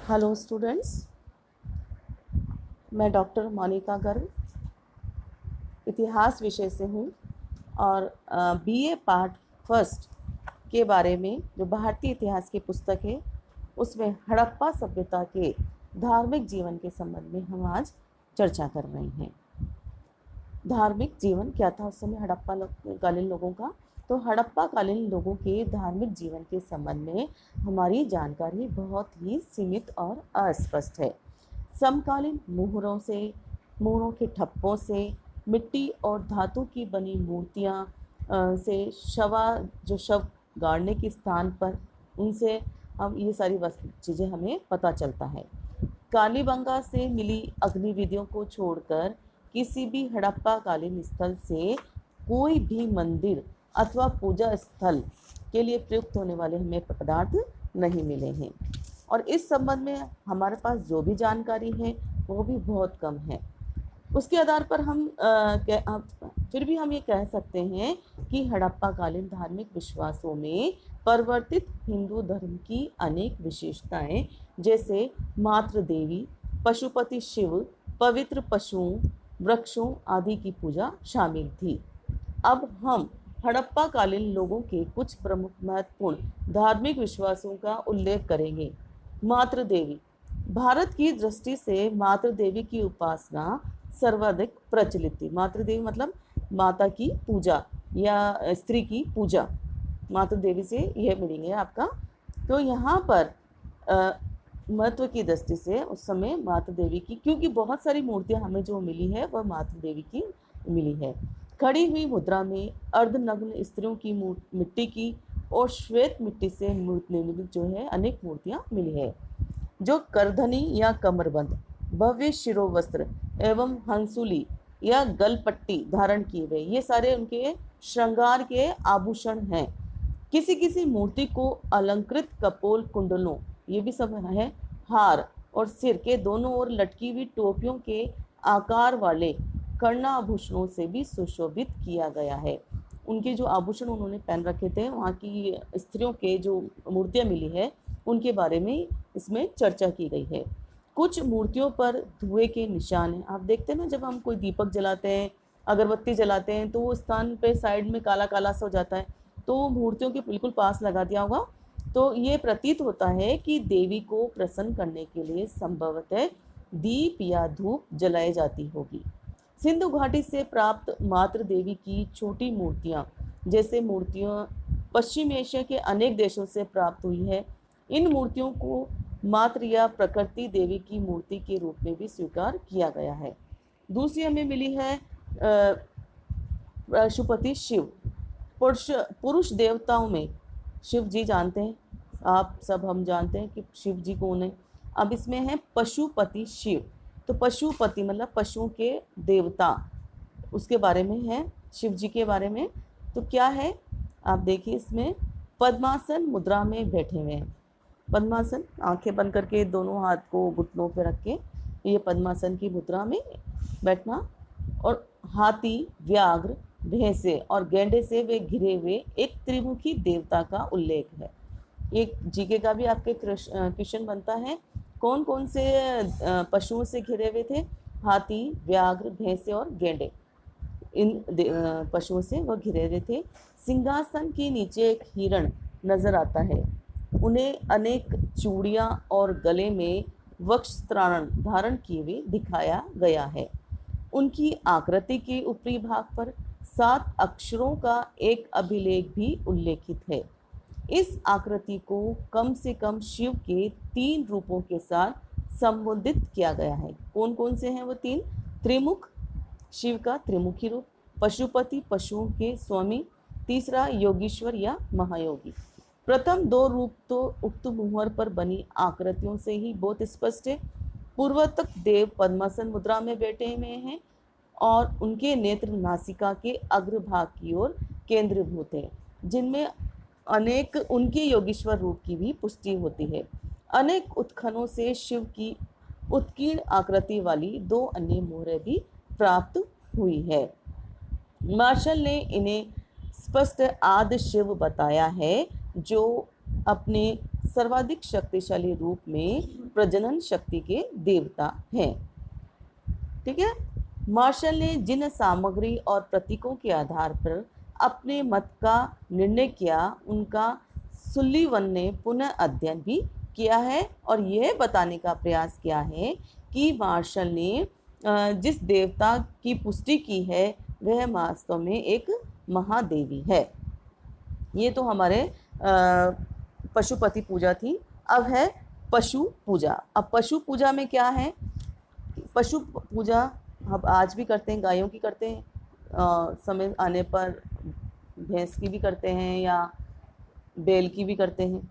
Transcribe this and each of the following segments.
Hello students, मैं doctor Monika Garg इतिहास विषय से हूँ और बीए पार्ट फर्स्ट के बारे में जो भारतीय इतिहास की पुस्तक है उसमें हड़प्पा सभ्यता के धार्मिक जीवन के संबंध में हम आज चर्चा कर रहे हैं। धार्मिक जीवन क्या था उस समय हड़प्पा कालीन लोगों का। तो हड़प्पा कालीन लोगों के धार्मिक जीवन के संबंध में हमारी जानकारी बहुत ही सीमित और अस्पष्ट है। समकालीन मुहरों के ठप्पों से, मिट्टी और धातु की बनी मूर्तियाँ से शव गाड़ने के स्थान पर उनसे हम ये सारी चीज़ें हमें पता चलता है। कालीबंगा से मिली अग्निविधियों को छोड़कर किसी भी हड़प्पा कालीन स्थल से कोई भी मंदिर अथवा पूजा स्थल के लिए प्रयुक्त होने वाले हमें पदार्थ नहीं मिले हैं और इस संबंध में हमारे पास जो भी जानकारी है वो भी बहुत कम है। उसके आधार पर फिर भी हम ये कह सकते हैं कि हड़प्पा कालीन धार्मिक विश्वासों में परिवर्तित हिंदू धर्म की अनेक विशेषताएं जैसे मातृ देवी, पशुपति शिव, पवित्र पशुओं, वृक्षों आदि की पूजा शामिल थी। अब हम हड़प्पा कालीन लोगों के कुछ प्रमुख महत्वपूर्ण धार्मिक विश्वासों का उल्लेख करेंगे। मातृ देवी। भारत की दृष्टि से मातृ देवी की उपासना सर्वाधिक प्रचलित थी। मातृ देवी मतलब माता की पूजा या स्त्री की पूजा, मातृ देवी से यह मिलेंगे आपका। तो यहाँ पर महत्व की दृष्टि से उस समय मातृ देवी की, क्योंकि बहुत सारी मूर्तियाँ हमें जो मिली है वह मातृ देवी की मिली है। खड़ी हुई मुद्रा में अर्धनग्न स्त्रियों की मिट्टी की और श्वेत मिट्टी से निर्मित जो है अनेक मूर्तियाँ मिली है जो करधनी या कमरबंद, भव्य शिरोवस्त्र एवं हंसुली या गलपट्टी धारण किए हुए, ये सारे उनके श्रृंगार के आभूषण हैं। किसी किसी मूर्ति को अलंकृत कपोल कुंडलों, ये भी सब है, हार और सिर के दोनों ओर लटकी हुई टोपियों के आकार वाले कर्णाभूषणों से भी सुशोभित किया गया है। उनके जो आभूषण उन्होंने पहन रखे थे, वहाँ की स्त्रियों के जो मूर्तियाँ मिली है उनके बारे में इसमें चर्चा की गई है। कुछ मूर्तियों पर धुएं के निशान हैं। आप देखते हैं ना, जब हम कोई दीपक जलाते हैं, अगरबत्ती जलाते हैं तो वो स्थान पे साइड में काला काला सा हो जाता है, तो मूर्तियों के बिल्कुल पास लगा दिया होगा। तो ये प्रतीत होता है कि देवी को प्रसन्न करने के लिए संभवतः दीप या धूप जलाई जाती होगी। सिंधु घाटी से प्राप्त मातृ देवी की छोटी मूर्तियाँ जैसे मूर्तियाँ पश्चिम एशिया के अनेक देशों से प्राप्त हुई है। इन मूर्तियों को मातृ या प्रकृति देवी की मूर्ति के रूप में भी स्वीकार किया गया है। दूसरी हमें मिली है पशुपति शिव। पुरुष देवताओं में शिव जी जानते हैं आप सब, हम जानते हैं कि शिव जी कौन है। अब इसमें है पशुपति शिव। तो पशुपति मतलब पशुओं के देवता, उसके बारे में है, शिव जी के बारे में। तो क्या है आप देखिए, इसमें पद्मासन मुद्रा में बैठे हुए हैं। पद्मासन, आंखें बंद करके दोनों हाथ को घुटनों पे रख के ये पद्मासन की मुद्रा में बैठना, और हाथी, व्याघ्र, भैंसे और गैंडे से वे घिरे हुए एक त्रिमुखी देवता का उल्लेख है। एक जीके का भी आपके क्वेश्चन बनता है, कौन कौन से पशुओं से घिरे हुए थे? हाथी, व्याघ्र, भैंसे और गैंडे, इन पशुओं से वह घिरे हुए थे। सिंहासन के नीचे एक हिरण नजर आता है। उन्हें अनेक चूड़ियाँ और गले में वक्षत्राण धारण किए हुए दिखाया गया है। उनकी आकृति के ऊपरी भाग पर 7 अक्षरों का एक अभिलेख भी उल्लेखित है। इस आकृति को कम से कम शिव के 3 रूपों के साथ संबोधित किया गया है। कौन कौन से हैं वो 3? त्रिमुख, शिव का त्रिमुखी रूप, पशुपति पशुओं के स्वामी, तीसरा योगीश्वर या महायोगी। प्रथम 2 रूप तो उक्त मुहर पर बनी आकृतियों से ही बहुत स्पष्ट है। पूर्वोक्त देव पद्मासन मुद्रा में बैठे हुए हैं और उनके नेत्र नासिका के अग्रभाग की ओर केंद्रीभूत हैं, जिनमें अनेक उनके योगीश्वर रूप की भी पुष्टि होती है। अनेक उत्खनों से शिव की उत्कीर्ण आकृति वाली 2 अन्य मोहरें भी प्राप्त हुई है। मार्शल ने इन्हें स्पष्ट आदि शिव बताया है, जो अपने सर्वाधिक शक्तिशाली रूप में प्रजनन शक्ति के देवता हैं। ठीक है। मार्शल ने जिन सामग्री और प्रतीकों के आधार पर अपने मत का निर्णय किया, उनका सुल्लीवन ने पुनः अध्ययन भी किया है और यह बताने का प्रयास किया है कि मार्शल ने जिस देवता की पुष्टि की है वह वास्तव में एक महादेवी है। ये तो हमारे पशुपति पूजा थी। अब है पशु पूजा। अब पशु पूजा में क्या है? पशु पूजा हम आज भी करते हैं, गायों की करते हैं, समय आने पर भैंस की भी करते हैं या बैल की भी करते हैं।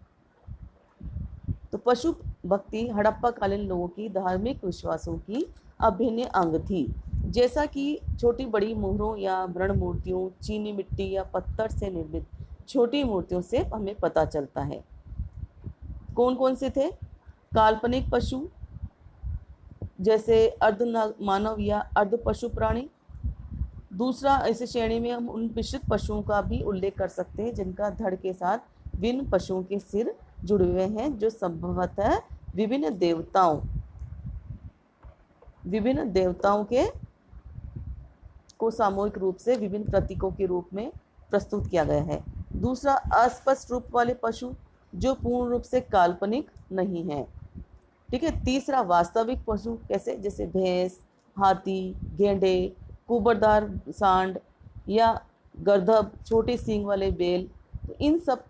तो पशु भक्ति हड़प्पा कालीन लोगों की धार्मिक विश्वासों की अभिन्न अंग थी। जैसा कि छोटी बड़ी मोहरों या व्रण मूर्तियों, चीनी मिट्टी या पत्थर से निर्मित छोटी मूर्तियों से हमें पता चलता है। कौन कौन से थे? काल्पनिक पशु जैसे अर्ध मानव या अर्ध पशु प्राणी। दूसरा, इस श्रेणी में हम उन मिश्रित पशुओं का भी उल्लेख कर सकते हैं जिनका धड़ के साथ विभिन्न पशुओं के सिर जुड़े हुए हैं, जो संभवतः विभिन्न देवताओं के को सामूहिक रूप से विभिन्न प्रतीकों के रूप में प्रस्तुत किया गया है। दूसरा, अस्पष्ट रूप वाले पशु जो पूर्ण रूप से काल्पनिक नहीं है। ठीक है। तीसरा, वास्तविक पशु कैसे? जैसे भैंस, हाथी, गेंडे, कुबरदार सांड या गर्दभ, छोटे सींग वाले बैल। तो इन सब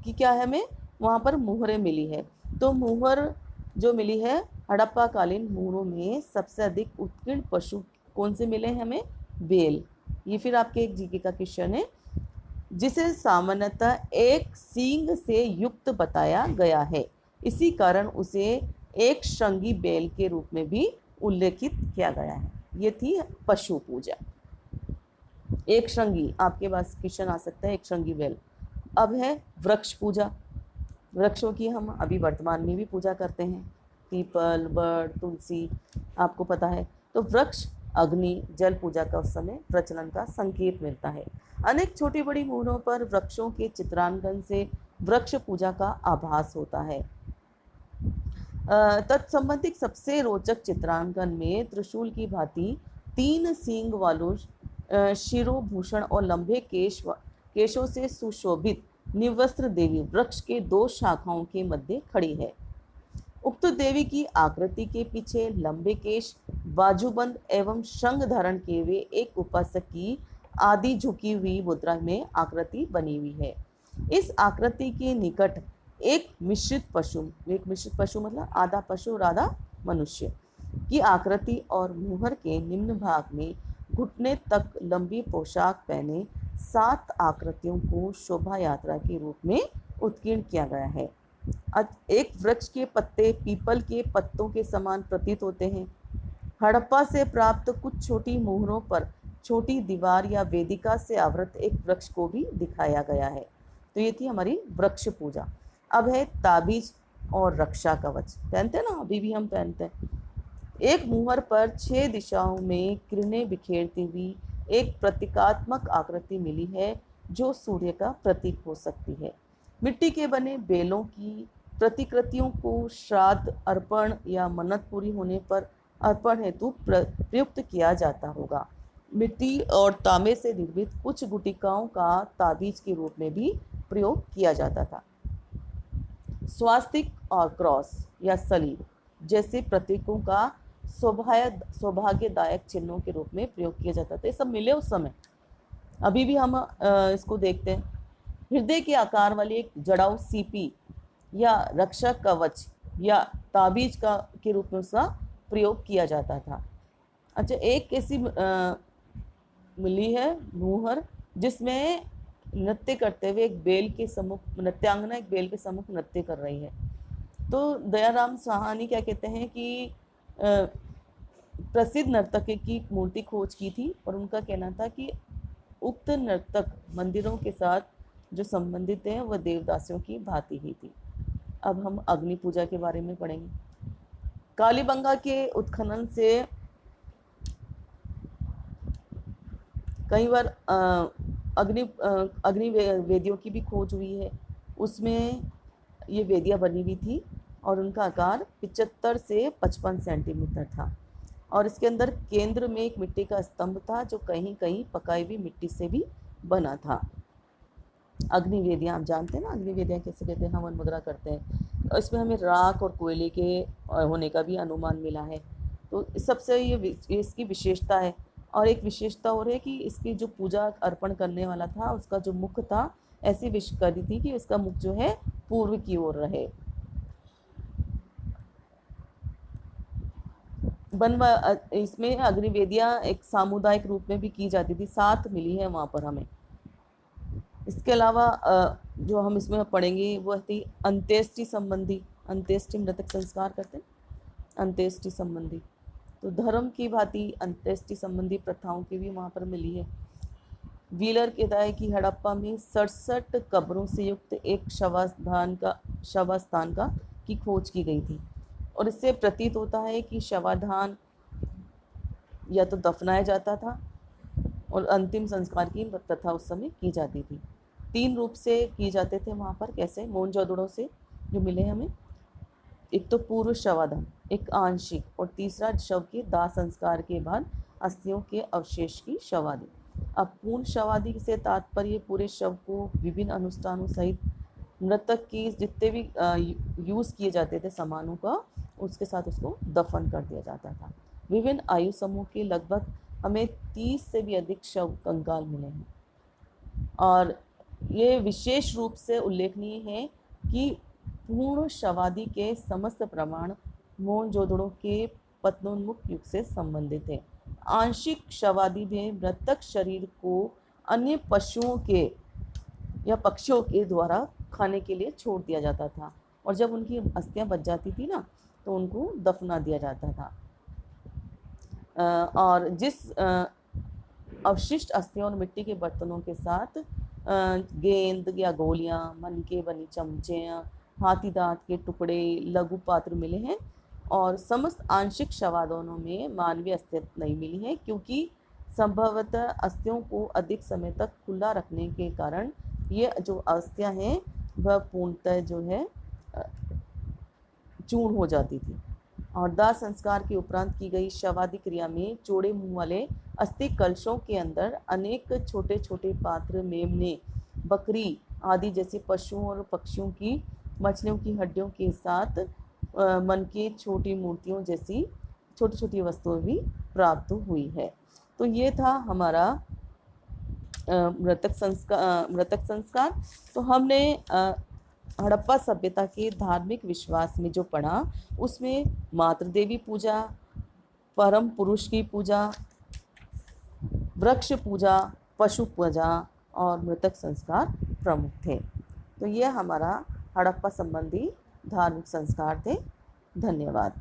की क्या है, हमें वहाँ पर मुहरें मिली है। तो मुहर जो मिली है हड़प्पा कालीन मुहरों में सबसे अधिक उत्कीर्ण पशु कौन से मिले हैं हमें? बैल। ये फिर आपके एक जीके का क्वेश्चन है, जिसे सामान्यतः एक सींग से युक्त बताया गया है। इसी कारण उसे एक श्रृंगी बैल के रूप में भी उल्लेखित किया गया है। ये थी पशु पूजा। एक श्रृंगी, आपके पास क्वेश्चन आ सकता है एक श्रृंगी बैल। अब है वृक्ष पूजा। वृक्षों की हम अभी वर्तमान में भी पूजा करते हैं, पीपल, बड़, तुलसी, आपको पता है। तो वृक्ष, अग्नि, जल पूजा का उस समय प्रचलन का संकेत मिलता है। अनेक छोटी बड़ी मूर्तियों पर वृक्षों के चित्रांकन से वृक्ष पूजा का आभास होता है। तत्संबंधित सबसे रोचक चित्रांकन में त्रिशूल की भांति 3 सींग वालों शिरोभूषण और लंबे केशों से सुशोभित निवस्त्र देवी वृक्ष के 2 शाखाओं के मध्य खड़ी है। उक्त देवी की आकृति के पीछे लंबे केश, बाजूबंद एवं शंख धारण किए हुए एक उपासक की आधी झुकी हुई मुद्रा में आकृति बनी हुई है। इस आकृति के निकट एक मिश्रित पशु मतलब आधा पशु और आधा मनुष्य की आकृति और मुहर के निम्न भाग में घुटने तक लंबी पोशाक पहने 7 आकृतियों को शोभा यात्रा के रूप में उत्कीर्ण किया गया है। एक वृक्ष के पत्ते पीपल के पत्तों के समान प्रतीत होते हैं। हड़प्पा से प्राप्त कुछ छोटी मोहरों पर छोटी दीवार या वेदिका से आवृत एक वृक्ष को भी दिखाया गया है। तो ये थी हमारी वृक्ष पूजा। अब है ताबीज और रक्षा कवच। पहनते हैं ना, अभी भी हम पहनते हैं। एक मुहर पर 6 दिशाओं में किरणें बिखेरती हुई एक प्रतीकात्मक आकृति मिली है, जो सूर्य का प्रतीक हो सकती है। मिट्टी के बने बेलों की प्रतिकृतियों को श्राद्ध, अर्पण या मन्नत पूरी होने पर अर्पण हेतु प्रयुक्त किया जाता होगा। मिट्टी और तांबे से निर्मित कुछ गुटिकाओं का ताबीज के रूप में भी प्रयोग किया जाता था। स्वास्तिक और क्रॉस या सलीब जैसे प्रतीकों का सौभाग्यदायक चिन्हों के रूप में प्रयोग किया जाता था। ये सब मिले उस समय, अभी भी हम इसको देखते हैं। हृदय के आकार वाली एक जड़ाऊ सीपी या रक्षा कवच या ताबीज का के रूप में उसका प्रयोग किया जाता था। अच्छा, एक ऐसी मिली है मुहर जिसमें नृत्य करते हुए एक बेल के सम्मुख नृत्यांगना एक बेल के सम्मुख नृत्य कर रही है। तो दयाराम साहनी क्या कहते हैं कि प्रसिद्ध नर्तक की मूर्ति खोज की थी और उनका कहना था कि उक्त नर्तक मंदिरों के साथ जो संबंधित हैं वह देवदासियों की भांति ही थी। अब हम अग्नि पूजा के बारे में पढ़ेंगे। कालीबंगा के उत्खनन से कई बार अग्नि वेदियों की भी खोज हुई है। उसमें ये वेदियाँ बनी हुई थी और उनका आकार 75 से 55 सेंटीमीटर था। और इसके अंदर केंद्र में एक मिट्टी का स्तंभ था जो कहीं कहीं पकाई हुई मिट्टी से भी बना था। अग्निवेदियाँ आप जानते हैं ना, अग्निवेदियाँ कैसे कहते हैं, हवन मुद्रा करते हैं। इसमें हमें राख और कोयले के होने का भी अनुमान मिला है। तो सबसे ये इसकी विशेषता है। और एक विशेषता और है कि इसकी जो पूजा अर्पण करने वाला था उसका जो मुख था, ऐसी विश करी थी कि उसका मुख जो है पूर्व की ओर रहे। इसमें अग्निवेदियाँ एक सामुदायिक रूप में भी की जाती थी, 7 मिली है वहाँ पर हमें। इसके अलावा जो हम इसमें पढ़ेंगे वो थी अंत्येष्टि संबंधी, अंत्येष्टि मृतक संस्कार करते हैं, अंत्येष्टि संबंधी। तो धर्म की भांति अंत्येष्टि संबंधी प्रथाओं की भी वहाँ पर मिली है। व्हीलर कहता है कि हड़प्पा में 67 कब्रों से युक्त एक शवास्थान का की खोज की गई थी। और इससे प्रतीत होता है कि शवाधान या तो दफनाया जाता था और अंतिम संस्कार की प्रथा उस समय की जाती थी। 3 रूप से किए जाते थे वहाँ पर, कैसे, मोहनजोदड़ो से जो मिले हमें। एक तो पूर्व शवाधान, एक आंशिक, और तीसरा शव के दाह संस्कार के बाद अस्थियों के अवशेष की शवादि। अब पूर्ण शवादि से तात्पर्य पूरे शव को विभिन्न अनुष्ठानों सहित मृतक की जितने भी यूज़ किए जाते थे सामानों का, उसके साथ उसको दफन कर दिया जाता था। विभिन्न आयु समूह के लगभग हमें 30 से भी अधिक शव कंकाल मिले हैं। और ये विशेष रूप से उल्लेखनीय है कि पूर्ण शवादि के समस्त प्रमाण मोहनजोदड़ो के पतनोन्मुख युग से संबंधित है। आंशिक शवादि में मृतक शरीर को अन्य पशुओं के या पक्षियों के द्वारा खाने के लिए छोड़ दिया जाता था, और जब उनकी अस्थियां बच जाती थी ना तो उनको दफना दिया जाता था। और जिस अवशिष्ट अस्थियों और मिट्टी के बर्तनों के साथ गेंद या गोलियां, मन के बनी चमचे, हाथी दांत के टुकड़े, लघु पात्र मिले हैं। और समस्त आंशिक शवादों में मानवीय अस्थियां नहीं मिली हैं, क्योंकि संभवतः अस्थियों को अधिक समय तक खुला रखने के कारण ये जो अस्थियां हैं वह पूर्णतः जो है चूर्ण हो जाती थी। और दाह संस्कार के उपरांत की गई शवादि क्रिया में चौड़े मुंह वाले अस्थि कलशों के अंदर अनेक छोटे छोटे पात्र, मेमने, बकरी आदि जैसे पशुओं और पक्षियों की, मछलियों की हड्डियों के साथ मन की छोटी मूर्तियों जैसी छोटी छोटी वस्तुएं भी प्राप्त हुई है। तो ये था हमारा मृतक संस्कार। तो हमने हड़प्पा सभ्यता के धार्मिक विश्वास में जो पढ़ा, उसमें मातृ देवी पूजा, परम पुरुष की पूजा, वृक्ष पूजा, पशु पूजा और मृतक संस्कार प्रमुख थे। तो ये हमारा हड़प्पा संबंधी धार्मिक संस्कार थे। धन्यवाद।